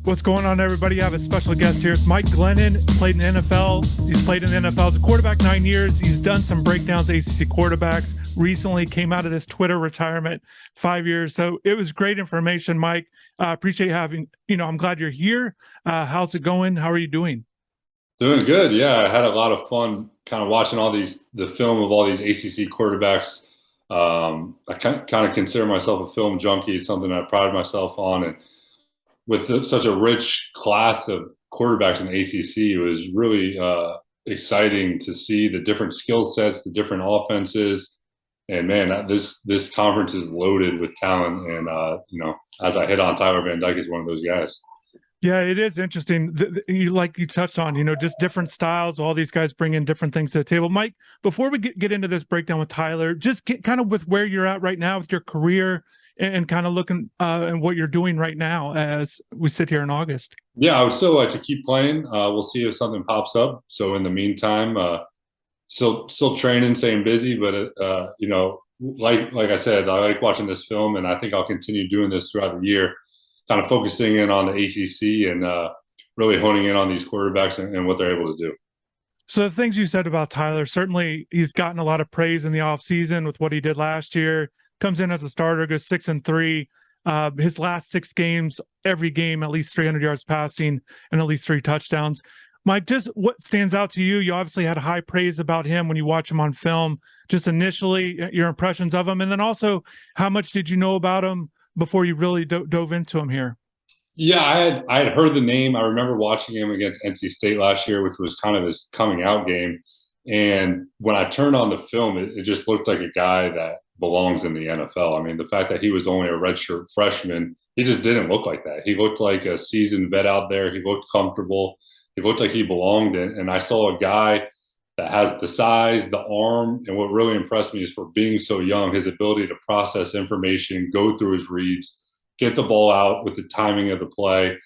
What's going on, everybody? I have a special guest here. It's Mike Glennon, played in the NFL. He's played in the NFL as a quarterback 9 years. He's done some breakdowns, ACC quarterbacks. Recently came out of this Twitter retirement, 5 years. So it was great information, Mike. Appreciate having, I'm glad you're here. How's it going? How are you doing? Doing good. Yeah, I had a lot of fun kind of watching the film of all these ACC quarterbacks. I kind of consider myself a film junkie. It's something I pride myself on. And with such a rich class of quarterbacks in the ACC, it was really exciting to see the different skill sets, the different offenses. And man, this conference is loaded with talent. And, as I hit on, Tyler Van Dyke is one of those guys. Yeah, it is interesting. You touched on, just different styles. All these guys bring in different things to the table. Mike, before we get into this breakdown with Tyler, just get kind of with where you're at right now with your career and kind of looking and what you're doing right now as we sit here in August. Yeah, I would still like to keep playing. We'll see if something pops up. So in the meantime, still training, staying busy. But like I said, I like watching this film, and I think I'll continue doing this throughout the year, kind of focusing in on the ACC and really honing in on these quarterbacks and what they're able to do. So the things you said about Tyler, certainly he's gotten a lot of praise in the offseason with what he did last year. Comes in as a starter, goes 6-3. His last 6 games, every game, at least 300 yards passing and at least 3 touchdowns. Mike, just what stands out to you? You obviously had high praise about him when you watch him on film. Just initially, your impressions of him, and then also how much did you know about him before you really dove into him here? Yeah, I had heard the name. I remember watching him against NC State last year, which was kind of his coming out game. And when I turned on the film, it just looked like a guy that belongs in the NFL. I mean, the fact that he was only a redshirt freshman, he just didn't look like that. He looked like a seasoned vet out there. He looked comfortable. He looked like he belonged in. And I saw a guy that has the size, the arm, and what really impressed me is for being so young, his ability to process information, go through his reads, get the ball out with the timing of the play.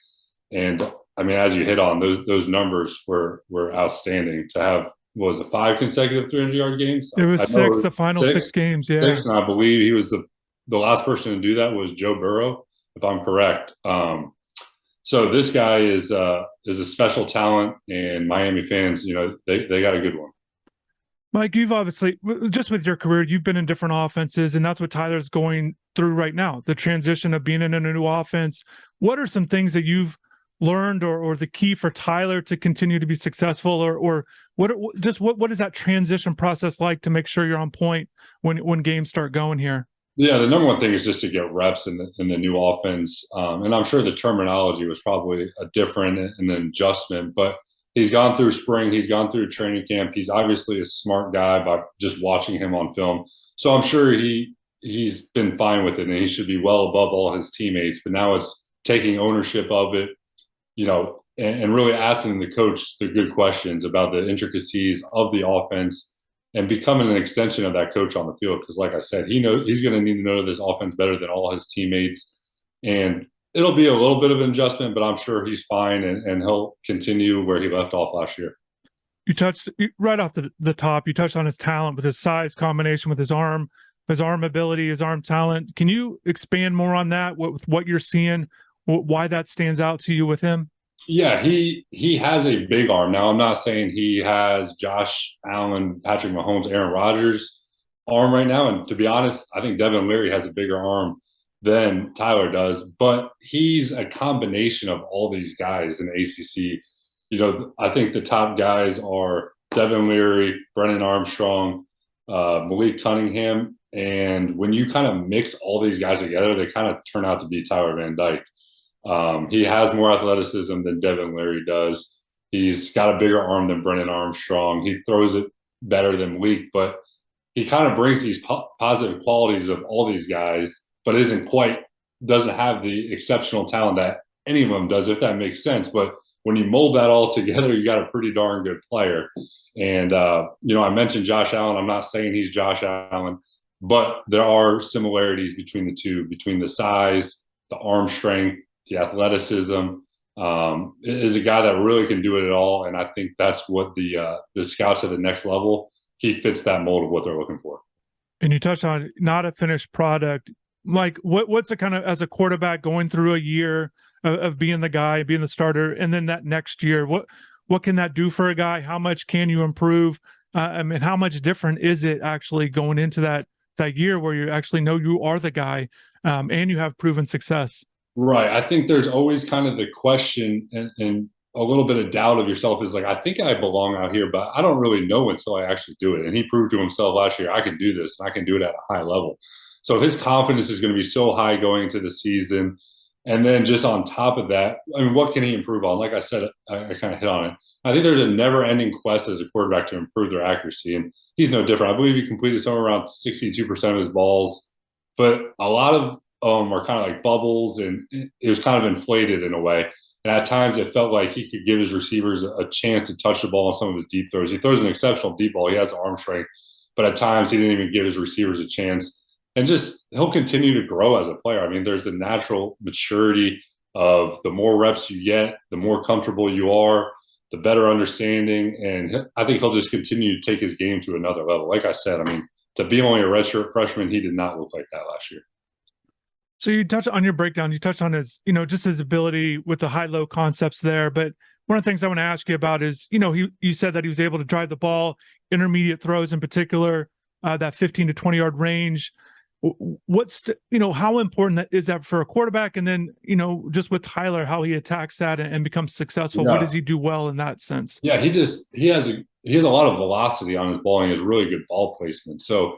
And I mean, as you hit on, those numbers were outstanding. To have, what was it, 5 consecutive 300-yard games? It was 6, the final 6 games, yeah. 6, and I believe he was the last person to do that was Joe Burrow, if I'm correct. So this guy is a special talent, and Miami fans, they got a good one. Mike, you've obviously, just with your career, you've been in different offenses, and that's what Tyler's going through right now, the transition of being in a new offense. What are some things that you've learned or the key for Tyler to continue to be successful, or what is that transition process like to make sure you're on point when games start going here? Yeah, the number one thing is just to get reps in the new offense. And I'm sure the terminology was probably a different and an adjustment, but he's gone through spring. He's gone through training camp. He's obviously a smart guy by just watching him on film. So I'm sure he's been fine with it, and he should be well above all his teammates. But now it's taking ownership of it, and really asking the coach the good questions about the intricacies of the offense and becoming an extension of that coach on the field. Because like I said, he's going to need to know this offense better than all his teammates. And it'll be a little bit of an adjustment, but I'm sure he's fine, and he'll continue where he left off last year. You touched right off the top. You touched on his talent with his size combination with his arm ability, his arm talent. Can you expand more on that? With what you're seeing, why that stands out to you with him? Yeah, he has a big arm. Now, I'm not saying he has Josh Allen, Patrick Mahomes, Aaron Rodgers' arm right now. And to be honest, I think Devin Leary has a bigger arm than Tyler does. But he's a combination of all these guys in the ACC. I think the top guys are Devin Leary, Brennan Armstrong, Malik Cunningham. And when you kind of mix all these guys together, they kind of turn out to be Tyler Van Dyke. He has more athleticism than Devin Leary does. He's got a bigger arm than Brennan Armstrong. He throws it better than Malik, but he kind of brings these positive qualities of all these guys, but doesn't have the exceptional talent that any of them does, if that makes sense. But when you mold that all together, you got a pretty darn good player. And, I mentioned Josh Allen. I'm not saying he's Josh Allen, but there are similarities between the two, between the size, the arm strength, the athleticism. Is a guy that really can do it at all. And I think that's what the scouts at the next level, he fits that mold of what they're looking for. And you touched on not a finished product. Mike, what's a kind of, as a quarterback going through a year of being the guy, being the starter, and then that next year, what can that do for a guy? How much can you improve? I mean, how much different is it actually going into that year where you actually know you are the guy, and you have proven success? Right. I think there's always kind of the question and a little bit of doubt of yourself is like, I think I belong out here, but I don't really know until I actually do it. And he proved to himself last year, I can do this and I can do it at a high level. So his confidence is going to be so high going into the season. And then just on top of that, I mean, what can he improve on? Like I said, I kind of hit on it. I think there's a never ending quest as a quarterback to improve their accuracy. And he's no different. I believe he completed somewhere around 62% of his balls, but a lot of are kind of like bubbles, and it was kind of inflated in a way. And at times it felt like he could give his receivers a chance to touch the ball on some of his deep throws. He throws an exceptional deep ball. He has the arm strength, but at times he didn't even give his receivers a chance. And just he'll continue to grow as a player. I mean, there's the natural maturity of the more reps you get, the more comfortable you are, the better understanding. And I think he'll just continue to take his game to another level. Like I said, I mean, to be only a redshirt freshman, he did not look like that last year. So you touched on your breakdown, you touched on his, just his ability with the high-low concepts there. But one of the things I want to ask you about is, you said that he was able to drive the ball, intermediate throws in particular, that 15 to 20 yard range. How important is that for a quarterback? And then, just with Tyler, how he attacks that and becomes successful. Yeah. What does he do well in that sense? Yeah, he has a lot of velocity on his ball, and he has really good ball placement. So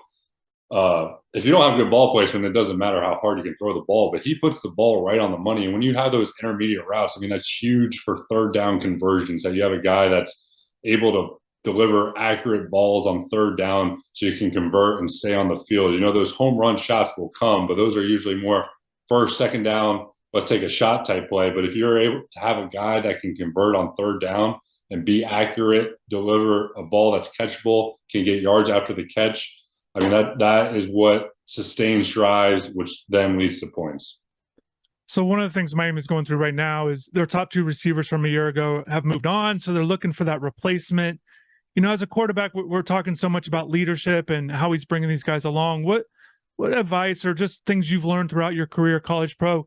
if you don't have good ball placement, it doesn't matter how hard you can throw the ball, but he puts the ball right on the money. And when you have those intermediate routes, I mean, that's huge for third down conversions, that you have a guy that's able to deliver accurate balls on third down so you can convert and stay on the field. Those home run shots will come, but those are usually more first, second down, let's take a shot type play. But if you're able to have a guy that can convert on third down and be accurate, deliver a ball that's catchable, can get yards after the catch, I mean, that is what sustains drives, which then leads to points. So one of the things Miami's going through right now is their top two receivers from a year ago have moved on. So they're looking for that replacement. As a quarterback, we're talking so much about leadership and how he's bringing these guys along. What advice or just things you've learned throughout your career, college, pro,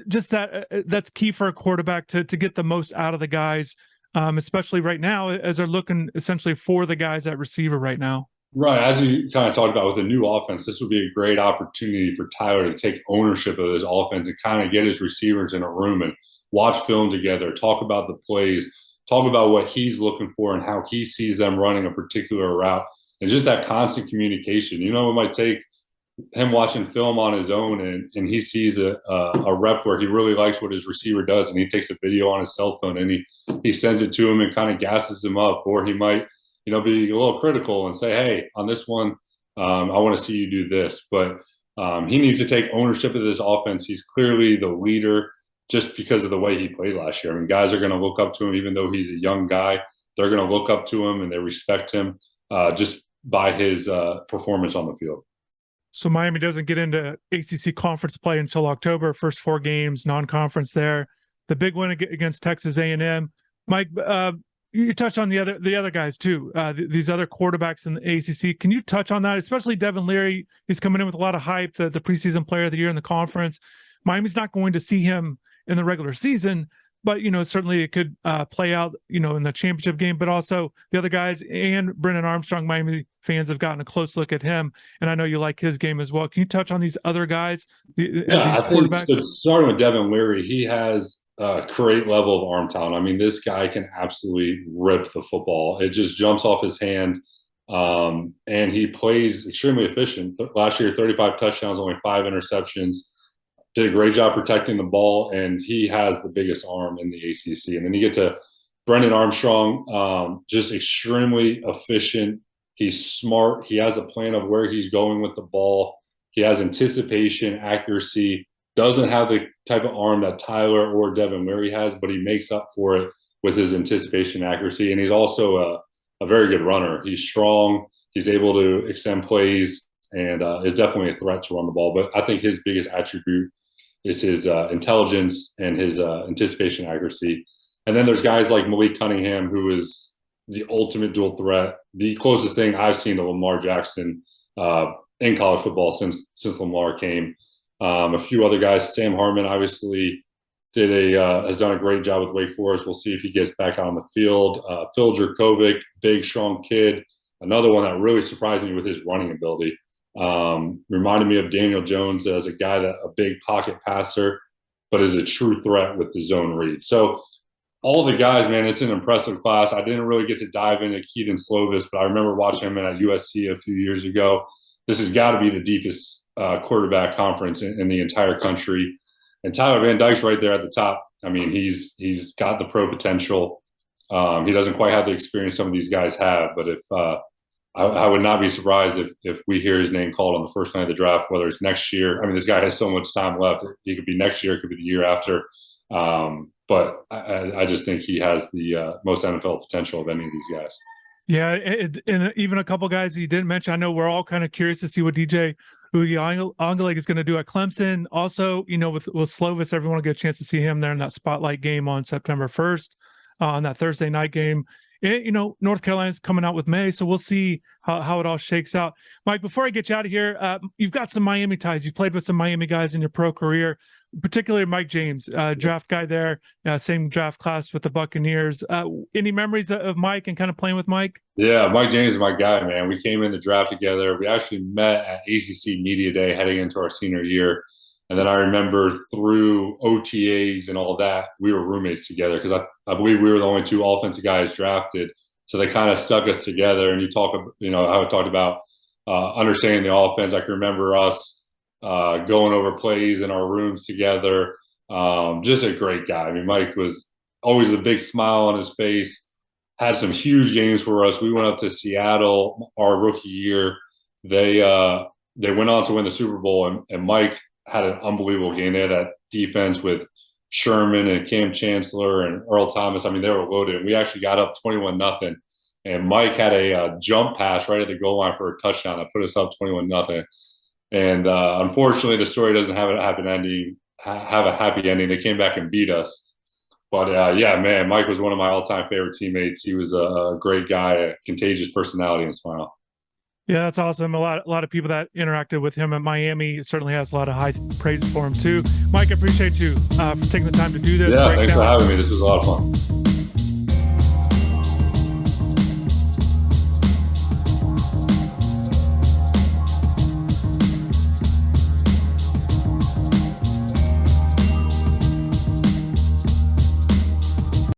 just that's key for a quarterback to get the most out of the guys, especially right now as they're looking essentially for the guys at receiver right now. Right. As you kind of talked about with a new offense, this would be a great opportunity for Tyler to take ownership of his offense and kind of get his receivers in a room and watch film together, talk about the plays, talk about what he's looking for and how he sees them running a particular route, and just that constant communication. It might take him watching film on his own and he sees a rep where he really likes what his receiver does, and he takes a video on his cell phone and he sends it to him and kind of gasses him up. Or he might be a little critical and say, hey, on this one, I want to see you do this. But he needs to take ownership of this offense. He's clearly the leader just because of the way he played last year. I mean, guys are going to look up to him, even though he's a young guy. They're going to look up to him and they respect him just by his performance on the field. So Miami doesn't get into ACC conference play until October. First 4 games, non-conference there. The big win against Texas A&M. Mike, you touched on the other guys too. These other quarterbacks in the ACC. Can you touch on that? Especially Devin Leary. He's coming in with a lot of hype. The preseason player of the year in the conference. Miami's not going to see him in the regular season, but certainly it could play out in the championship game. But also the other guys and Brennan Armstrong. Miami fans have gotten a close look at him, and I know you like his game as well. Can you touch on these other guys? These quarterbacks. So starting with Devin Leary, he has a great level of arm talent. I mean, this guy can absolutely rip the football. It just jumps off his hand, and he plays extremely efficient. Last year, 35 touchdowns, only 5 interceptions. Did a great job protecting the ball, and he has the biggest arm in the ACC. And then you get to Brennan Armstrong, just extremely efficient. He's smart. He has a plan of where he's going with the ball. He has anticipation, accuracy. Doesn't have the type of arm that Tyler or Devin Leary has, but he makes up for it with his anticipation, accuracy. And he's also a very good runner. He's strong. He's able to extend plays and is definitely a threat to run the ball. But I think his biggest attribute is his intelligence and his anticipation, accuracy. And then there's guys like Malik Cunningham, who is the ultimate dual threat, the closest thing I've seen to Lamar Jackson in college football since Lamar came. A few other guys, Sam Harmon, obviously, has done a great job with Wake Forest. We'll see if he gets back out on the field. Phil Jurkovec, big, strong kid. Another one that really surprised me with his running ability. Reminded me of Daniel Jones as a guy that a big pocket passer, but is a true threat with the zone read. So all the guys, man, it's an impressive class. I didn't really get to dive into Keaton Slovis, but I remember watching him at USC a few years ago. This has got to be the deepest quarterback conference in the entire country. And Tyler Van Dyke's right there at the top. I mean, he's got the pro potential. He doesn't quite have the experience some of these guys have, but if I would not be surprised if we hear his name called on the first night of the draft, whether it's next year. I mean, this guy has so much time left. He could be next year, it could be the year after. But I just think he has the most NFL potential of any of these guys. Yeah, and even a couple guys you didn't mention. I know we're all kind of curious to see what DJ Uiagalelei is going to do at Clemson. Also, with Slovis, everyone will get a chance to see him there in that spotlight game on September 1st, on that Thursday night game. North Carolina's coming out with May, so we'll see how it all shakes out. Mike, before I get you out of here, you've got some Miami ties. You played with some Miami guys in your pro career, particularly Mike James, draft guy there, same draft class with the Buccaneers. Any memories of Mike and kind of playing with Mike? Yeah, Mike James is my guy, man. We came in the draft together. We actually met at ACC Media Day heading into our senior year. And then I remember through OTAs and all that, we were roommates together because I believe we were the only two offensive guys drafted. So they kind of stuck us together. And how I talked about understanding the offense. I can remember us going over plays in our rooms together. Just a great guy. I mean, Mike was always a big smile on his face, had some huge games for us. We went up to Seattle our rookie year. They went on to win the Super Bowl, and Mike had an unbelievable game. They had that defense with Sherman and Cam Chancellor and Earl Thomas. I mean, they were loaded. We actually got up 21-0, and Mike had a jump pass right at the goal line for a touchdown that put us up 21-0. And unfortunately, the story doesn't have a happy ending. They came back and beat us. But yeah, man, Mike was one of my all-time favorite teammates. He was a great guy, a contagious personality and smile. Yeah, that's awesome. A lot of people that interacted with him at Miami certainly has a lot of high praise for him too. Mike, I appreciate you for taking the time to do this. Yeah, thanks for having me. This was a lot of fun.